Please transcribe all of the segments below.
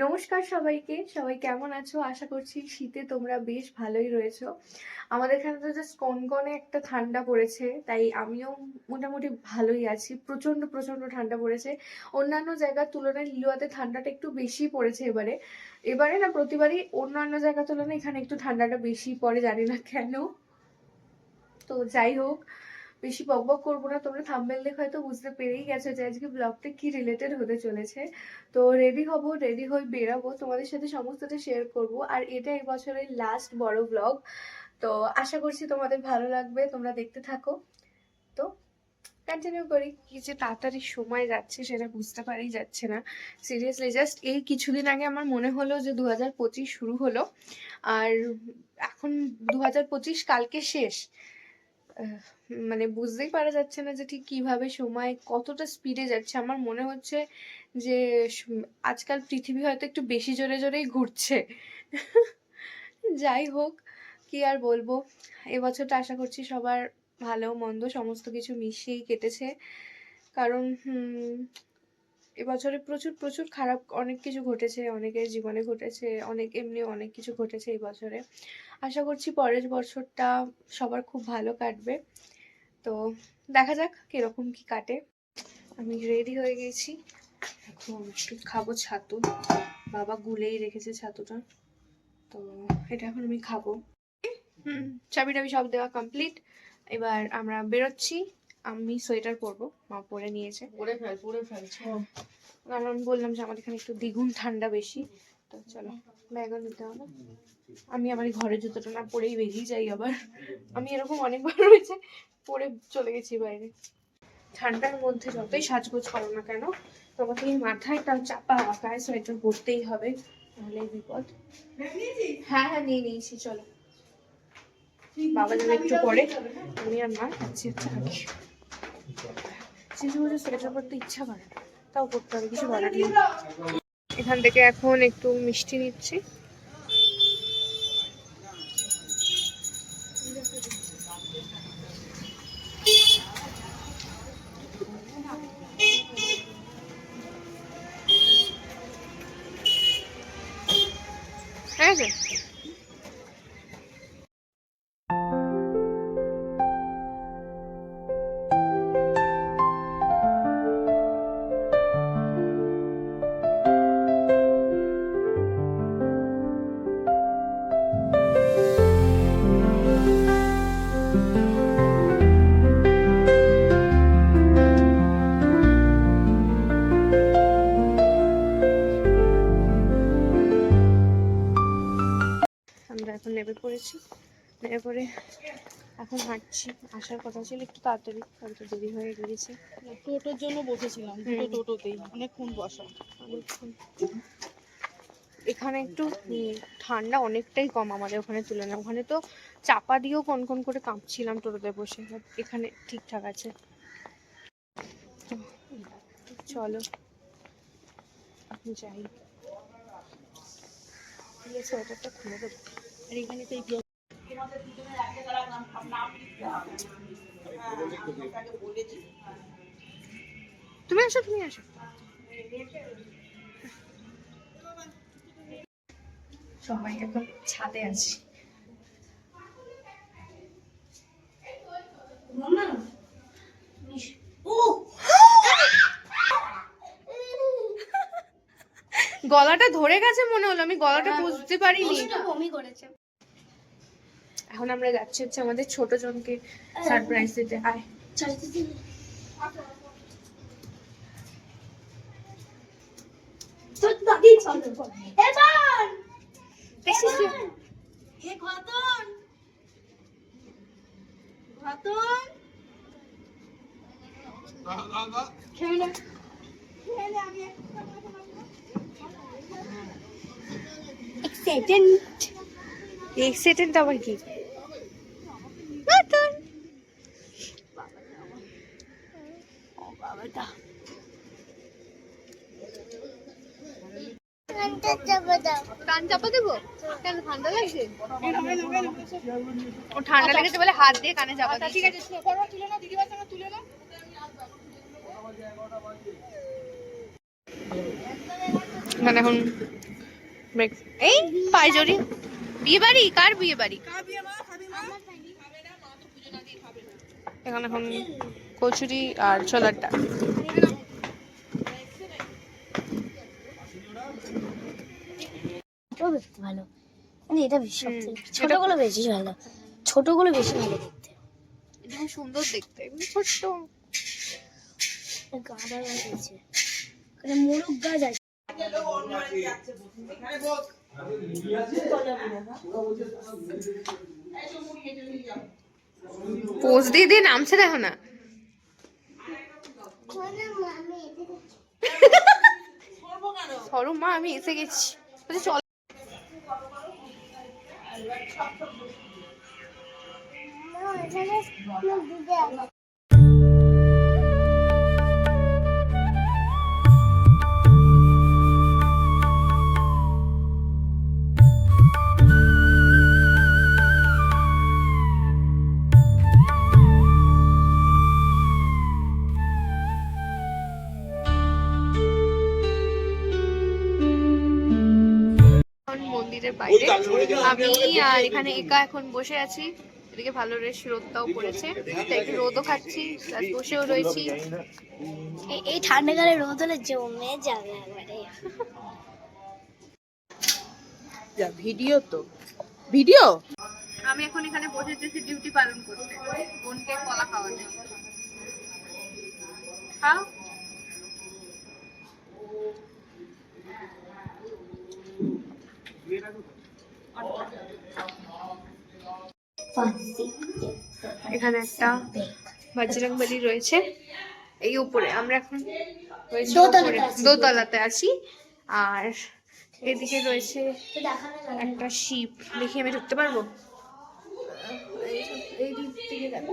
নমস্কার সবাইকে। সবাই কেমন আছো? আশা করছি শীতে তোমরা বেশ ভালোই রয়েছো। আমাদের এখানে তো জাস্ট কনকনে একটা ঠান্ডা পড়েছে, তাই আমিও মোটামুটি ভালোই আছি। প্রচন্ড প্রচন্ড ঠান্ডা পড়েছে। অন্যান্য জায়গার তুলনায় লিলুয়াতে ঠান্ডাটা একটু বেশি পড়েছে এবারে। এবারে না, প্রতিবারই অন্যান্য জায়গার তুলনায় এখানে একটু ঠান্ডাটা বেশি পড়ে, জানি না কেন। তো যাই হোক, বেশি বকবক করবো না। তোমরা থাম্বনেল দেখে হয়তো বুঝতে পেরেই গেছো যে আজকে ব্লগটা কি রিলেটেড হতে চলেছে। তো রেডি হব, রেডি হয়ে বেরাবো, তোমাদের সাথে সমস্তটা শেয়ার করব। আর এটা এই বছরের লাস্ট বড় ব্লগ। তো আশা করছি তোমাদের ভালো লাগবে, তোমরা দেখতে থাকো। তো কন্টিনিউ করি। কি যে তাড়াতাড়ি সময় যাচ্ছে সেটা বুঝতে পারাই যাচ্ছে না। সিরিয়াসলি জাস্ট এই কিছুদিন আগে আমার মনে হলো যে 2025 শুরু হলো, আর এখন 2025 কালকে শেষ। মানে বুঝতেই পারা যাচ্ছে না যে ঠিক কিভাবে সময় কতটা স্পিডে যাচ্ছে। আমার মনে হচ্ছে যে আজকাল পৃথিবী হয়তো একটু বেশি জোরে জোরেই ঘুরছে। যাই হোক, কি আর বলবো। এবছরটা আশা করছি সবার ভালো মন্দ সমস্ত কিছু মিশিয়েই কেটেছে। কারণ এবছরে প্রচুর প্রচুর খারাপ অনেক কিছু ঘটেছে, অনেকের জীবনে ঘটেছে, অনেক এমনি অনেক কিছু ঘটেছে এই বছরে। আশা করছি পরের বছরটা সবার খুব ভালো কাটবে। তো দেখা যাক কিরকম কি কাটে। আমি রেডি হয়ে গেছি, এখন একটু খাবো ছাতু। বাবা গুলেই রেখেছে ছাতুটা, তো এটা এখন আমি খাবো। চাবি টাবি সব দেওয়া কমপ্লিট। এবার আমরা বেরোচ্ছি। আমি সোয়েটার পরবো, মা পরে নিয়েছে। কারণ বললাম যে আমাদের এখানে একটু দ্বিগুণ ঠান্ডা বেশি। তো চলো, ব্যাগও নিতে হবে। আমি আমার ঘরের জুতোটা না পরেই বেরিয়ে যাই আবার। আমি এরকম অনেকবার হয়েছে পরে চলে গেছি বাইরে। ঠান্ডার মধ্যে যতই সাজগোজ করো না কেন, তোমাকে মাথায় একটা চাপা গায়ে সোয়েটার পরতেই হবে, নাহলে বিপদ। হ্যাঁ হ্যাঁ নিয়ে নিয়েছি, চলো। বাবা যাবে একটু পরে, আমি আর মা যাচ্ছি হচ্ছে আগে। শিশু বুঝে সোয়েটার পরতে ইচ্ছা করে না, তাও পরতে হবে, কিছু করার নেই। এখান থেকে এখন একটু মিষ্টি নিচ্ছি। হ্যাঁ হ্যাঁ, আমরা এখন নেমে পড়েছি। নেমে পড়ে এখন হাঁটছি। আসার কথা ছিল একটু তাড়াতাড়ি, কিন্তু দেরি হয়ে গিয়েছে। টোটোর জন্য বসেছিলাম, দুটো টোটোতেই অনেকক্ষণ বসা। এখানে একটু ঠান্ডা অনেকটাই কম আমাদের ওখানে তুলনায়। ওখানে তো চাপা দিয়েও কনকন করে কাঁপছিলাম টোটোতে বসে, এখানে ঠিকঠাক আছে। চলো যাই, সোয়েটারটা খুলে দেবো। আর এখানে তো তুমি আসো, তুমি আসো। সবাই এখন ছাদে আছি। গলাটা ধরে গেছে মনে হলো, আমি গলাটা বুঝতে পারিনি। এখন আমরা যাচ্ছি হচ্ছে আমাদের ছোট জনকে সারপ্রাইজ দিতে। আয় এক্সাইটেড আবার কি? কান চাপা দেবো? কেন ঠান্ডা লাগছে? ও ঠান্ডা লেগেছে বলে হাত দিয়ে কানে চাপা দিচ্ছে। ঠিক আছে, তুলে নাও, দিদিভার সঙ্গে তুলে নাও। মানে এখন এই পায়জরি বিয়ে বাড়ি, কার বিয়ে বাড়ি? এখানে এখন কচুরি আর ছোলার ডাল। এটাও দেখতে ভালো, মানে এটা বেশি ছোটগুলো বেশি ভালো, ছোটগুলো বেশি ভালো দেখতে। এটা খুব সুন্দর দেখতে, এমনি ছোট্ট গাঁদা গাছ আছে, ওখানে মোরগ গাছ আছে। পোজ দিয়ে দিয়ে নামছে, দেখো না। সরো মা, আমি এসে গেছি। বলছি চল। মন্দিরের বাইরে আমি আর এখানে একা এখন বসে আছি। এদিকে ভালো বেশ রোদটাও পড়েছে, তাই একটু রোদও খাচ্ছি, প্লাস বসেও রয়েছি। এই ঠান্ডাকালে রোদ হলে জমে যাবে একবারে। ভিডিও তো ভিডিও। আমি এখন এখানে বসে যেছি ডিউটি পালন করতে, বোনকে কলা খাওয়াতে। খাও। এখানে একটা বজরংবলী রয়েছে এই উপরে, আমরা এখন দোতলাতে আছি। আর এদিকে রয়েছে একটা শিব, দেখি আমি ঢুকতে পারবো? এই দিক থেকে দেখো।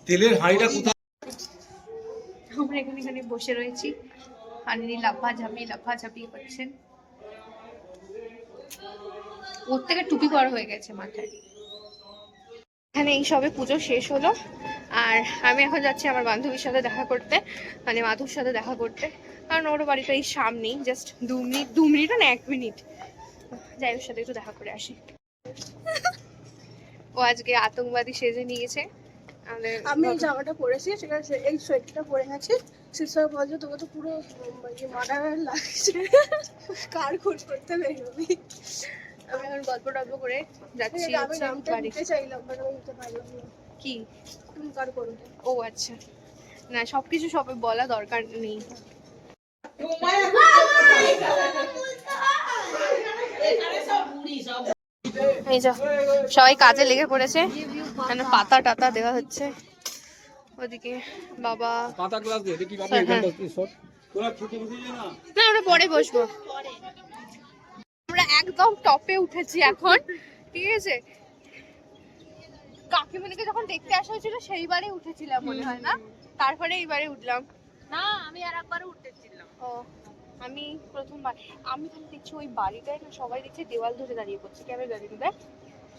তেলের হাঁড়িটা কোথায়? আমরা এখানে বসে রয়েছি, হানি লাফাঝাপি করছেন। ওর থেকে টুপি পরা হয়ে গেছে মাথায়। এখানে এই সবে পুজো শেষ হলো, আর আমি এখন যাচ্ছি আমার বান্ধবীর সাথে দেখা করতে, মানে মাধুর সাথে দেখা করতে, কারণ ওর বাড়িটা এই সামনেই, জাস্ট 2 মিনিট না 1 মিনিট, যাই ওর সাথে একটু দেখা করে আসি। ও আজকে আতঙ্কবাদী সেজে নিয়েছে। আমি এই জামাটা পরেছি, সেখানে এই সোয়েটারটা পরে আছি। শিশর বলছে তোকে তো পুরো মার্ডার লাগছে, কার খোঁজ করতে বেরোবি। আমি এখন গল্প করে যাচ্ছি আমি নামটা দিতে চাইলাম, বাট আমি দিতে পারলাম না। কি তুমি কার করবে? ও আচ্ছা, না সবকিছু সবে বলা দরকার নেই। এই যা সবাই কাজে লেগে পড়েছে, মানে পাতা টাতা দেওয়া হচ্ছে। ওদিকে বাবা পাতা গ্লাস দে, দেখি বাবা হ্যাঁ, এখানটা কি সর তোরা খেতে বসে যা না। না আমরা পরে বসবো। আমরা একদম টপে উঠেছি এখন, ঠিক আছে। কাকিমণিকে যখন দেখতে আসা হয়েছিল সেইবারে উঠেছিলাম মনে হয়, না তারপরে এইবারে উঠলাম। না আমি আর একবারও উঠেছিলাম। ও আমি প্রথমবার। আমি কিন্তু দেখছি ওই বাড়িটায় না সবাই দেখছি দেওয়াল ধরে দাঁড়িয়ে পড়ছে, কেমন জানি না, দেখ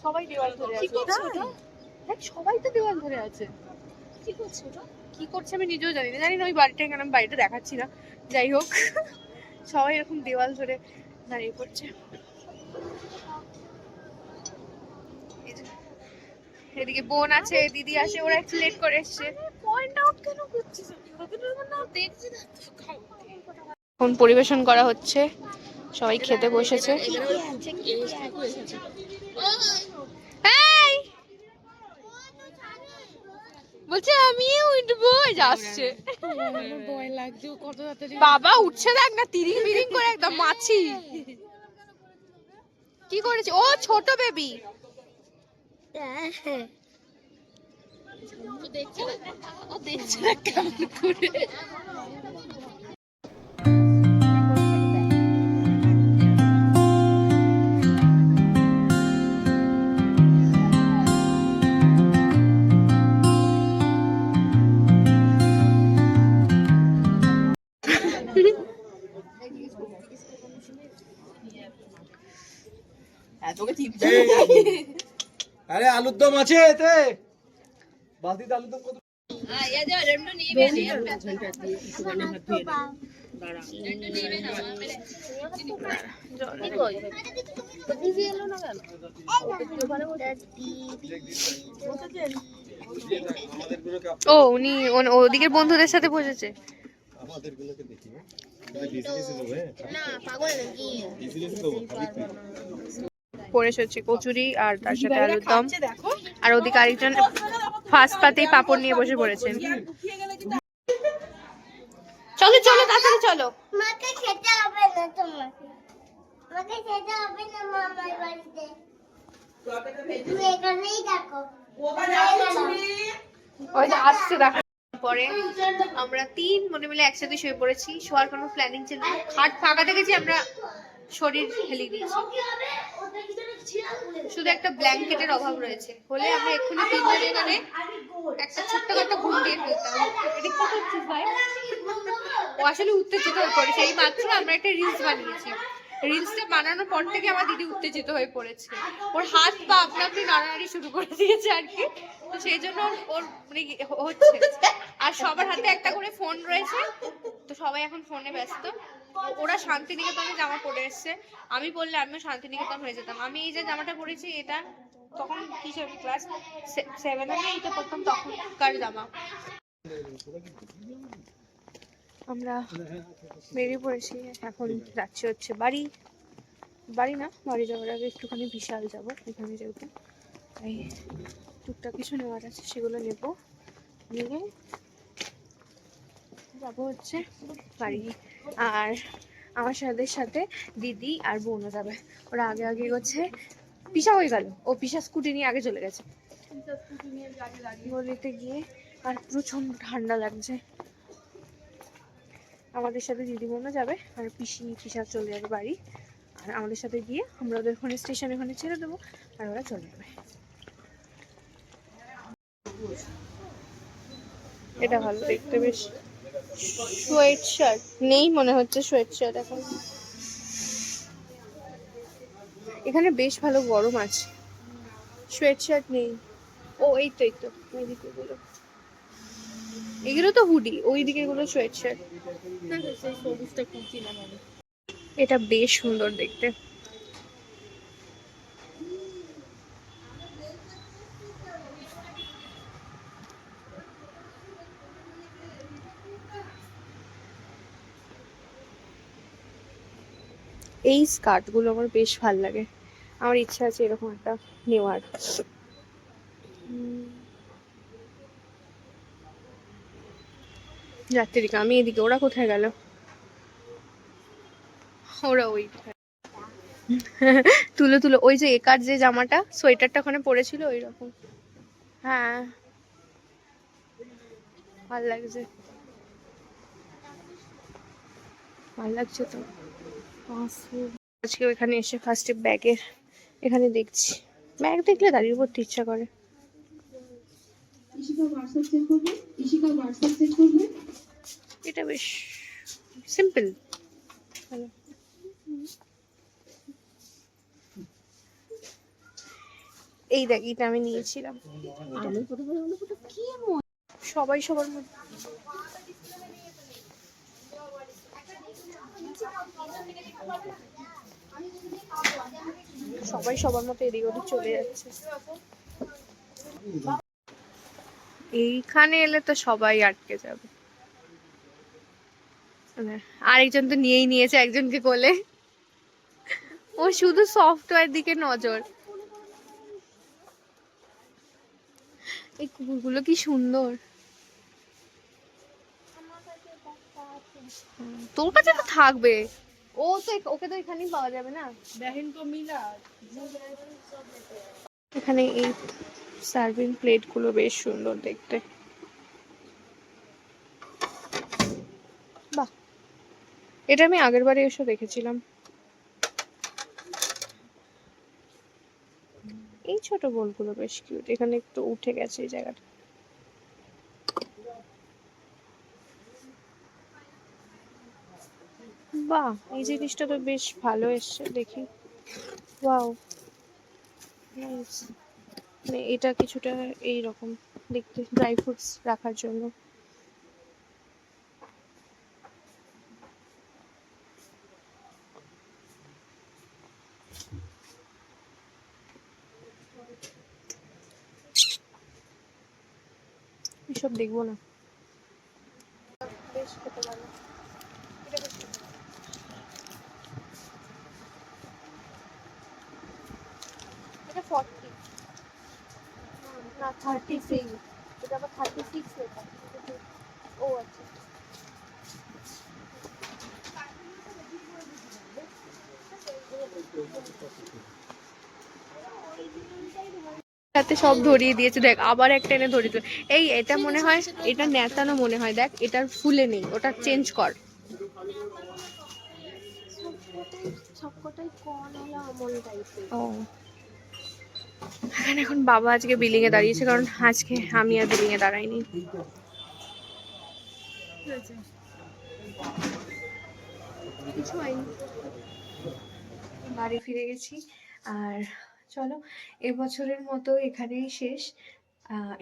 সবাই দেওয়াল ধরে আছে। দেখ সবাই তো দেওয়াল ধরে আছে। কি করছো ওটা? কি করছে আমি নিজেও জানি না ওই বাড়িটা, এখানে আমি বাড়িটা দেখাচ্ছি না, যাই হোক সবাই এরকম দেওয়াল ধরে দাঁড়িয়ে পড়ছে। এদিকে বোন আছে, দিদি আছে, ওরা একটু লেট করে এসছে। পয়েন্ট আউট কেন করছিস? না দেখছি না। এখন পরিবেশন করা হচ্ছে, সবাই খেতে বসেছে। এই! বলছে আমি উঠবো, যাচ্ছে। ভয় লাগছে, ও কত তাড়াতাড়ি বাবা উঠছে, দেখ না তিরিং বিরিং করে একদম মাছি। কি করেছে ও? ছোট বেবি। দেখছে না কেমন করে। আরে আলুর দম আছে এতে, বালতিতে আলুর দম কত। ও উনি ওদিকের বন্ধুদের সাথে বসেছে। পরেশ হচ্ছে কচুরি আর তার সাথে আলুর দম, আর ওদিকে আরেকজন ফার্স্ট পাতেই পাপড় নিয়ে বসে পড়েছেন। চলো চলো তাড়াতাড়ি চলো। মাকে খেতে হবে না তোমাকে, মাকে খেতে হবে না মামার বাড়িতে, তুমি এখানেই থাকো। ওই যে আসছে দেখো। পরে আমরা 3 মনে মিলে একসাথে শুয়ে পড়েছি, শোয়ার কোনো প্ল্যানিং ছিল না, খাট ফাঁকা দেখেছি আমরা শরীর হেলিয়ে দিয়েছি, শুধু একটা ব্ল্যাঙ্কেটের অভাব রয়েছে, হলে আমরা এক্ষুনি 3 জনে এখানে একটা ছোট্ট একটা ঘুম দিয়ে ফেলতাম। এটা কি করছিস ভাই? ও আসলে উত্তেজিত হয়ে পড়েছে, এই মাত্র আমরা একটা রিলস বানিয়েছি, রিলসটা বানানোর পর থেকে আমার দিদি উত্তেজিত হয়ে পড়েছে, ওর হাত পা আপনা আপনি নাড়ানাড়ি শুরু করে দিয়েছে আর কি, তো সেই জন্য ওর মানে হচ্ছে। আর সবার হাতে একটা করে ফোন রয়েছে, তো সবাই এখন ফোনে ব্যস্ত। ওরা শান্তিনিকেতনে জামা পরে এসছে, আমি বললে আমিও শান্তিনিকেতন হয়ে যেতাম। আমি এই যে জামাটা পরেছি এটা তখন কিসের ক্লাস 7 এ এটা প্রথম তখনকার জামা। আমরা বেরিয়ে পড়েছি, এখন যাচ্ছি হচ্ছে বাড়ি না, বাড়ি যাওয়ার আগে একটুখানি বিশাল যাব, এখানে যেহেতু তাই টুকটাক কিছু নেওয়ার আছে সেগুলো নেব, নিয়ে যাবো হচ্ছে বাড়ি। আর আমার সাথে দিদি আর বোনও যাবে, ওরা আগে আগে হচ্ছে। পিসা হয়ে গেল, ও পিসা স্কুটি নিয়ে আগে চলে গেছে গলিতে গিয়ে, আর প্রচন্ড ঠান্ডা লাগছে। আমাদের সাথে দিদি বোনও যাবে, আর পিসা চলে যাবে বাড়ি, আর আমাদের সাথে গিয়ে আমরা ওদের ওখানে স্টেশনে ওখানে ছেড়ে দেবো, আর ওরা চলে যাবে। এটা ভালো দেখতে, বেশ সোয়েট শার্ট নেই মনে হচ্ছে, সোয়েট শার্ট এখন এখানে বেশ ভালো গরম আছে, সোয়েট শার্ট নেই। ও এই তো ওইদিকে গুলো, এগুলো তো হুডি, ওই দিকে গুলো সোয়েট শার্ট। এটা বেশ সুন্দর দেখতে। এই স্কার্ট গুলো আমার বেশ ভাল লাগে, আমার ইচ্ছা আছে এরকম একটা নেওয়ার। যাত্রীকা আমি এদিকে, ওরা কোথায় গেল? ওরা ওই তুলো ওই যে একার যে জামাটা সোয়েটারটা ওখানে পড়েছিল ওই রকম। হ্যাঁ ভাল লাগছে, ভাল লাগছে তো। আজকে এখানে এসে ফার্স্টে ব্যাগের এখানে দেখছি, ব্যাগ দেখলে দাঁড়িয়ে পড়তে ইচ্ছা করে। এটা বেশ সিম্পল, ভালো। এই দেখ এটা আমি নিয়েছিলাম, সবাই সবার মধ্যে সবাই সবার মতো এদিক ওদিক চলে যাচ্ছে। এইখানে এলে তো সবাই আটকে যাবে, আরেকজন তো নিয়েই নিয়েছে একজনকে কোলে, ও শুধু সফটওয়্যার দিকে নজর। এই কুকুরগুলো কি সুন্দর, তোর কাছে তো থাকবে, ও তো ওকে তো এখানেই পাওয়া যাবে না। এখানে এই সার্ভিং প্লেট গুলো বেশ সুন্দর দেখতে, বাহ এটা আমি আগের বারে এসে দেখেছিলাম। এই ছোট বোলগুলো বেশ কিউট, এখানে একটু উঠে গেছে এই জায়গাটা। বাহ এই জিনিসটা তো বেশ ভালো এসছে দেখি, ওয়াও নাইস। মানে এটা কিছুটা এইরকম দেখতে, ড্রাই ফ্রুটস রাখার জন্য। এসব দেখবো না। বেশ খেতে ভালো, এটা বেশ খেতে ভালো। এটা 40 না 36, এটা আবার 36 লেখা। ও আচ্ছা, সাথে সব ধরিয়ে দিয়েছে, দেখ আবার একটা এনে ধরিয়ে দিল। এই এটা মনে হয় এটা নেতানো মনে হয়, দেখ এটার ফুলে নেই, ওটা চেঞ্জ কর। সবকটাই কর্নওয়ালা আমল টাইপের। ও এখানে এখন বাবা আজকে বিলিং এ দাঁড়িয়েছে, কারণ আজকে আমি আর বিলিং এ দাঁড়াইনি। কিছু হয়নি, বাড়ি ফিরে গেছি। আর চলো, এবছরের মতো এখানেই শেষ।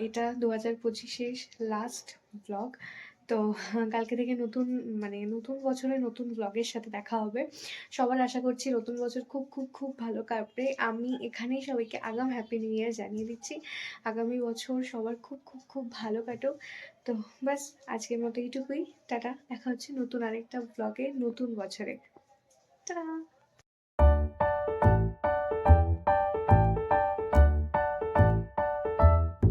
এটা 2025-এর লাস্ট ব্লগ। তো কালকে থেকে নতুন, মানে নতুন বছরে নতুন ব্লগের সাথে দেখা হবে। সবার আশা করছি নতুন বছর খুব খুব খুব ভালো কাটবে। আমি এখানেই সবাইকে আগাম হ্যাপি নিউ ইয়ার জানিয়ে দিচ্ছি। আগামী বছর সবার খুব খুব খুব ভালো কাটুক। তো ব্যাস, আজকের মতো এইটুকুই। টাটা, দেখা হচ্ছে নতুন আরেকটা ব্লগে নতুন বছরে। টাটা।